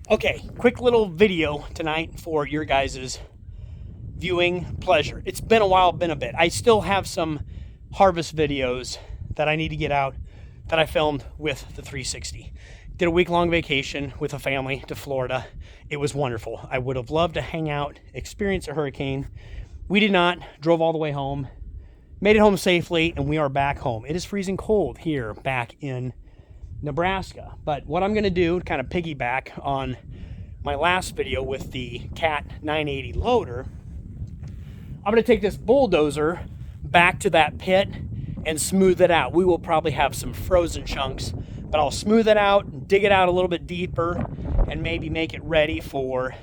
Okay, quick little video tonight for your guys' viewing pleasure. It's been a while, been a bit. I still have some harvest videos that I need to get out that I filmed with the 360. Did a week-long vacation with a family to Florida. It was wonderful. I would have loved to hang out, experience a hurricane. We did not. Drove all the way home, made it home safely, and we are back home. It is freezing cold here back in Nebraska. But what I'm going to do to kind of piggyback on my last video with the Cat 980 loader, I'm going to take this bulldozer back to that pit and smooth it out. We will probably have some frozen chunks, but I'll smooth it out, dig it out a little bit deeper, and maybe make it ready for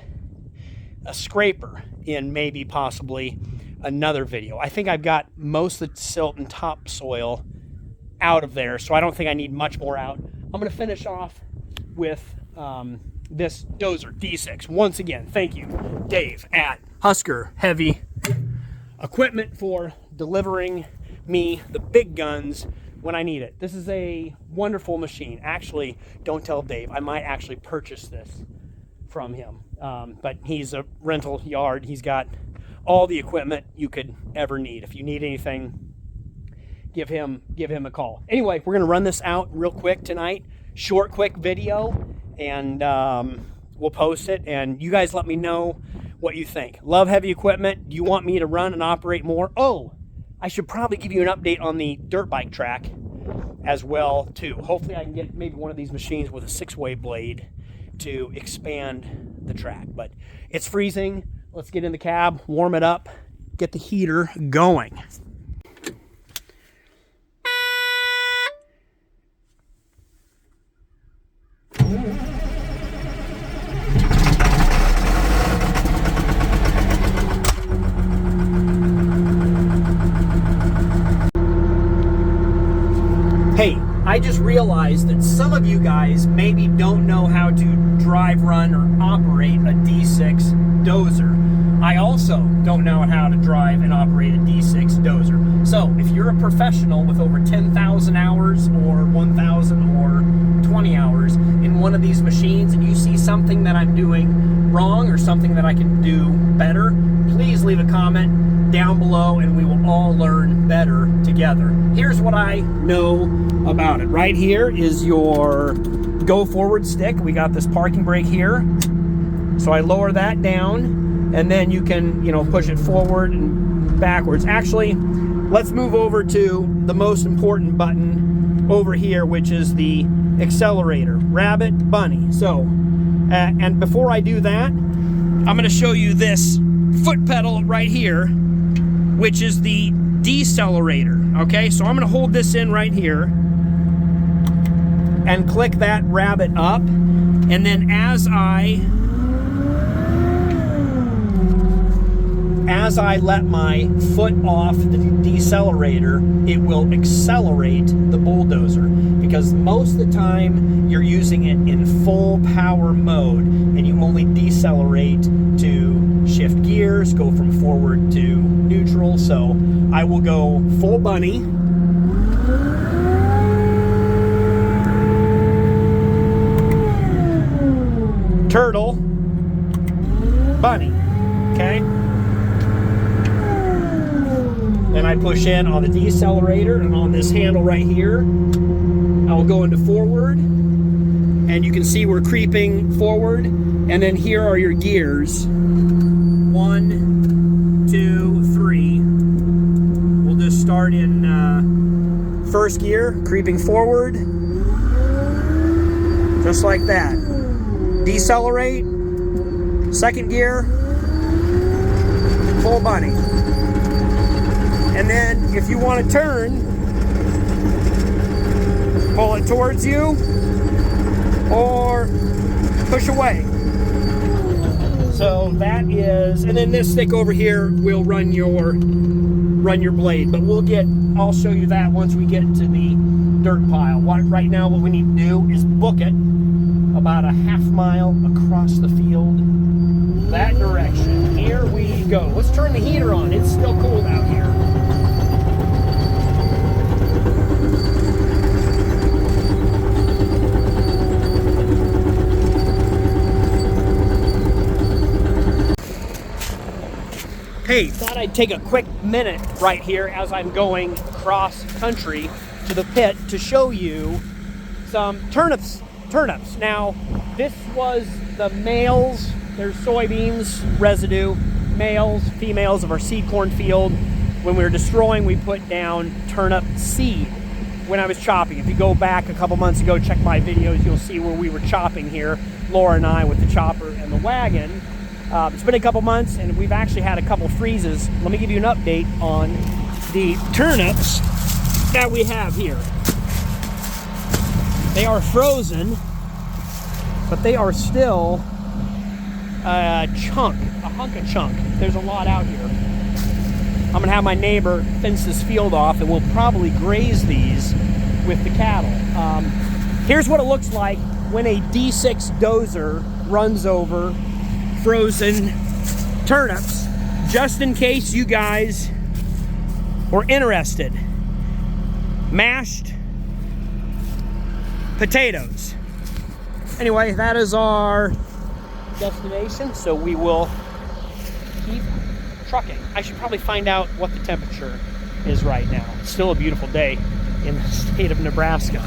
a scraper in maybe possibly another video. I think I've got most of the silt and topsoil out of there, so I don't think I need much more out. I'm going to finish off with this dozer D6. Once again, thank you, Dave at Husker Heavy Equipment, for delivering me the big guns when I need it. This is a wonderful machine. Actually, don't tell Dave, I might actually purchase this from him. But he's a rental yard. He's got all the equipment you could ever need. If you need anything, give him a call. Anyway, we're gonna run this out real quick tonight. Short, quick video, and we'll post it, and you guys let me know what you think. Love heavy equipment. Do you want me to run and operate more? Oh, I should probably give you an update on the dirt bike track as well too. Hopefully I can get maybe one of these machines with a 6-way blade to expand the track. But it's freezing. Let's get in the cab, warm it up, get the heater going. Hey, I just realized that some of you guys maybe don't know how to drive, run, or operate a D6 dozer. I also don't know how to drive and operate a D6 dozer. So if you're a professional with over 10,000 hours or 1,000 or 20 hours in one of these machines, and you see something that I'm doing wrong or something that I can do better, please leave a comment down below and we will all learn better together. Here's what I know about it. Right here is your go forward stick. We got this parking brake here. So I lower that down, and then you can, push it forward and backwards. Actually, let's move over to the most important button over here, which is the accelerator. Rabbit, bunny. So, and before I do that, I'm going to show you this foot pedal right here, which is the decelerator. Okay, so I'm going to hold this in right here and click that rabbit up, and then as I let my foot off the decelerator, it will accelerate the bulldozer, because most of the time you're using it in full power mode and you only decelerate to shift gears, go from forward to neutral. So I will go full bunny, turtle, bunny, okay? Then I push in on the decelerator, and on this handle right here, I will go into forward, and you can see we're creeping forward, and then here are your gears. 1, 2, 3. We'll just start in first gear, creeping forward, just like that. Decelerate, second gear, full bunny. And then if you want to turn, pull it towards you or push away. So that is, and then this stick over here will run your blade, but I'll show you that once we get to the dirt pile. Right now what we need to do is book it about a half mile across the field that direction. Here we go. Let's turn the heater on. It's still cold out here. Hey, thought I'd take a quick minute right here as I'm going cross country to the pit to show you some turnips. Now, this was the males. There's soybeans residue, males, females of our seed corn field. When we were destroying, we put down turnip seed when I was chopping. If you go back a couple months ago, check my videos, you'll see where we were chopping here, Laura and I with the chopper and the wagon. It's been a couple months and we've actually had a couple freezes. Let me give you an update on the turnips that we have here. They are frozen, but they are still a hunk of chunk. There's a lot out here. I'm gonna have my neighbor fence this field off and we'll probably graze these with the cattle. Here's what it looks like when a D6 dozer runs over frozen turnips, just in case you guys were interested. Mashed potatoes. Anyway, that is our destination, so we will keep trucking. I should probably find out what the temperature is right now. It's still a beautiful day in the state of Nebraska.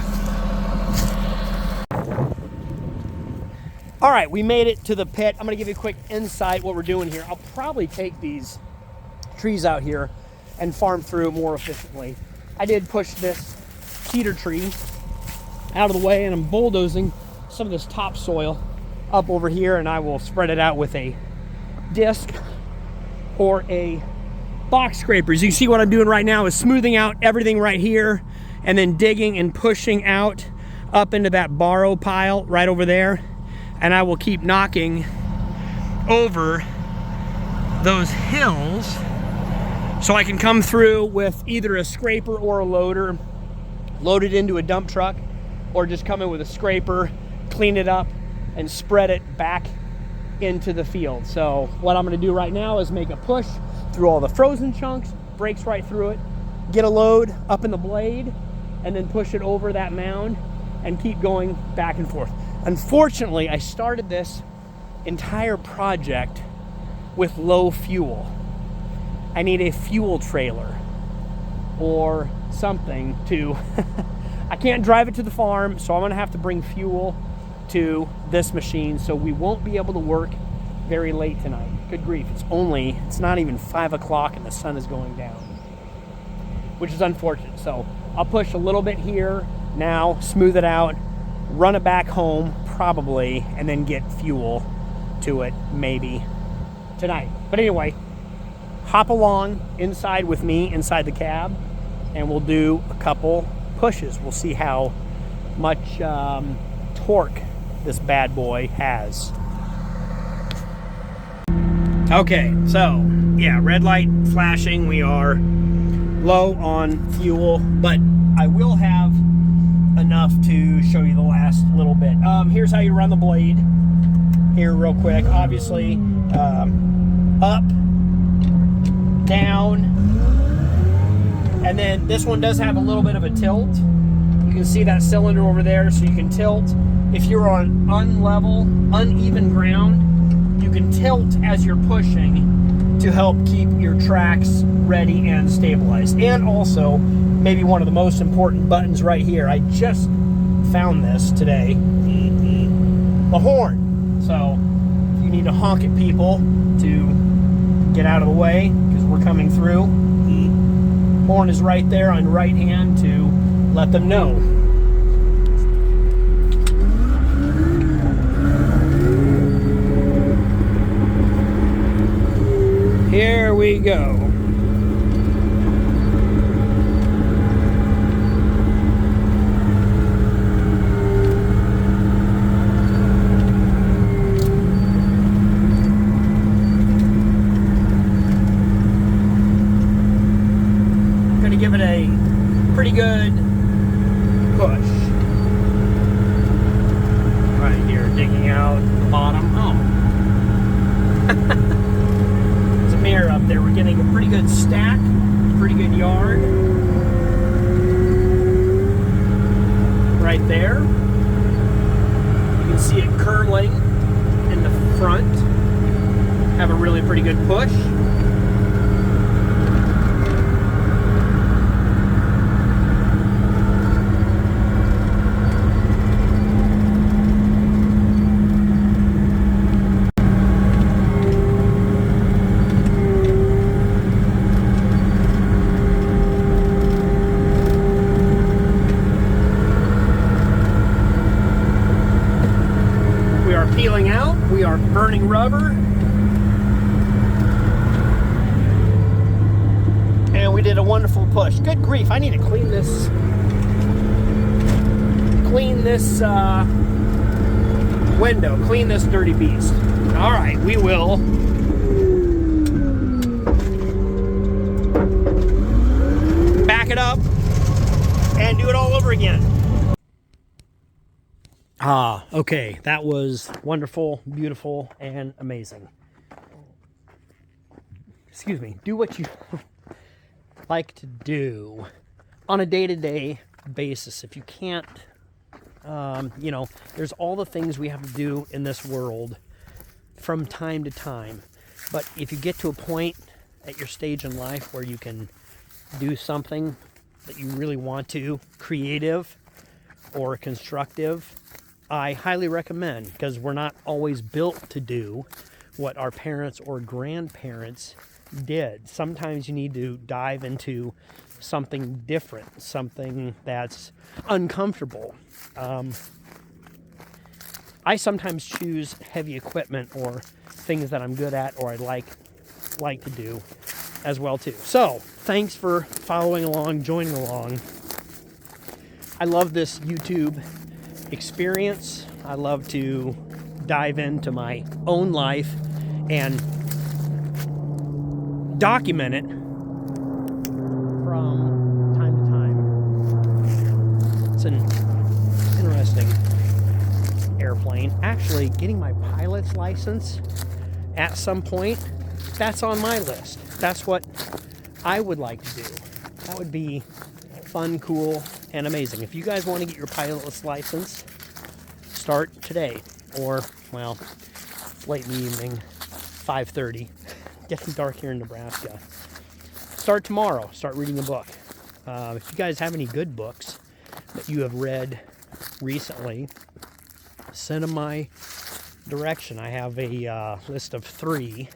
All right, we made it to the pit. I'm gonna give you a quick insight what we're doing here. I'll probably take these trees out here and farm through more efficiently. I did push this cedar tree out of the way and I'm bulldozing some of this topsoil up over here, and I will spread it out with a disc or a box scraper. As you can see, what I'm doing right now is smoothing out everything right here and then digging and pushing out up into that borrow pile right over there. And I will keep knocking over those hills so I can come through with either a scraper or a loader, load it into a dump truck, or just come in with a scraper, clean it up, and spread it back into the field. So what I'm gonna do right now is make a push through all the frozen chunks, breaks right through it, get a load up in the blade, and then push it over that mound and keep going back and forth. Unfortunately, I started this entire project with low fuel. I need a fuel trailer or something to, I can't drive it to the farm, so I'm gonna have to bring fuel to this machine, so we won't be able to work very late tonight. Good grief, it's not even 5 o'clock and the sun is going down, which is unfortunate. So I'll push a little bit here now, smooth it out, run it back home probably, and then get fuel to it maybe tonight. But anyway, hop along inside with me inside the cab and we'll do a couple pushes. We'll see how much torque this bad boy has. Okay, so yeah, red light flashing. We are low on fuel, but I will have enough to show you the last little bit. Here's how you run the blade here real quick. Obviously, up, down, and then this one does have a little bit of a tilt. You can see that cylinder over there, so you can tilt. If you're on unlevel, uneven ground, you can tilt as you're pushing to help keep your tracks ready and stabilized. And also, maybe one of the most important buttons right here, I just found this today, the horn. So if you need to honk at people to get out of the way because we're coming through, the horn is right there on right hand to let them know. Here we go. Gonna give it a pretty good push. Right here, digging out the bottom. Oh. Mirror up there. We're getting a pretty good stack, pretty good yard right there. You can see it curling in the front. Have a really pretty good push. are peeling out. We are burning rubber. And we did a wonderful push. Good grief, I need to clean this window, clean this dirty beast. All right, we will. Back it up and do it all over again. Okay, that was wonderful, beautiful, and amazing. Excuse me, do what you like to do on a day-to-day basis. If you can't, you know, there's all the things we have to do in this world from time to time. But if you get to a point at your stage in life where you can do something that you really want to, creative or constructive, I highly recommend, because we're not always built to do what our parents or grandparents did. Sometimes you need to dive into something different, something that's uncomfortable. I sometimes choose heavy equipment or things that I'm good at or I like to do as well too. So thanks for following along, joining along. I love this YouTube experience. I love to dive into my own life and document it from time to time. It's an interesting airplane. Actually, getting my pilot's license at some point, that's on my list. That's what I would like to do. That would be fun, cool, and amazing. If you guys want to get your pilot's license, start today, or, well, late in the evening, 5:30. Getting dark here in Nebraska. Start tomorrow. Start reading a book. If you guys have any good books that you have read recently, send them my direction. I have a list of 3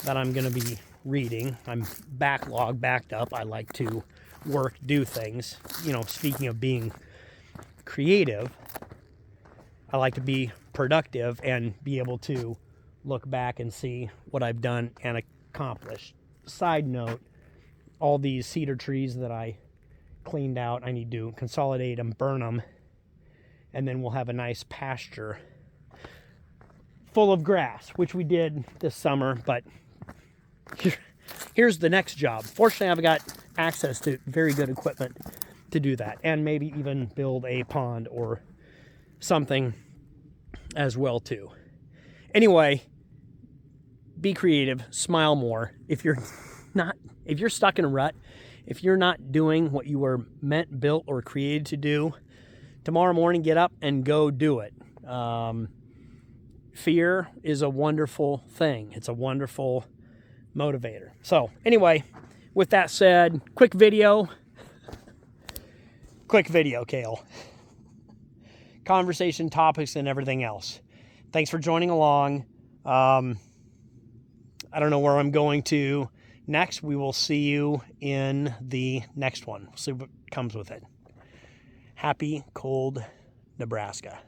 that I'm going to be reading. I'm backed up. I like to work, do things. You know, speaking of being creative, I like to be productive and be able to look back and see what I've done and accomplished. Side note, all these cedar trees that I cleaned out, I need to consolidate them, burn them, and then we'll have a nice pasture full of grass, which we did this summer. But here's the next job. Fortunately, I've got access to very good equipment to do that, and maybe even build a pond or something as well too. Anyway, be creative, smile more. If you're stuck in a rut, if you're not doing what you were meant, built, or created to do, tomorrow morning, get up and go do it. Fear is a wonderful thing. It's a wonderful motivator. So anyway, with that said, quick video, Cale. Conversation topics and everything else. Thanks for joining along. I don't know where I'm going to next. We will see you in the next one. We'll see what comes with it. Happy cold Nebraska.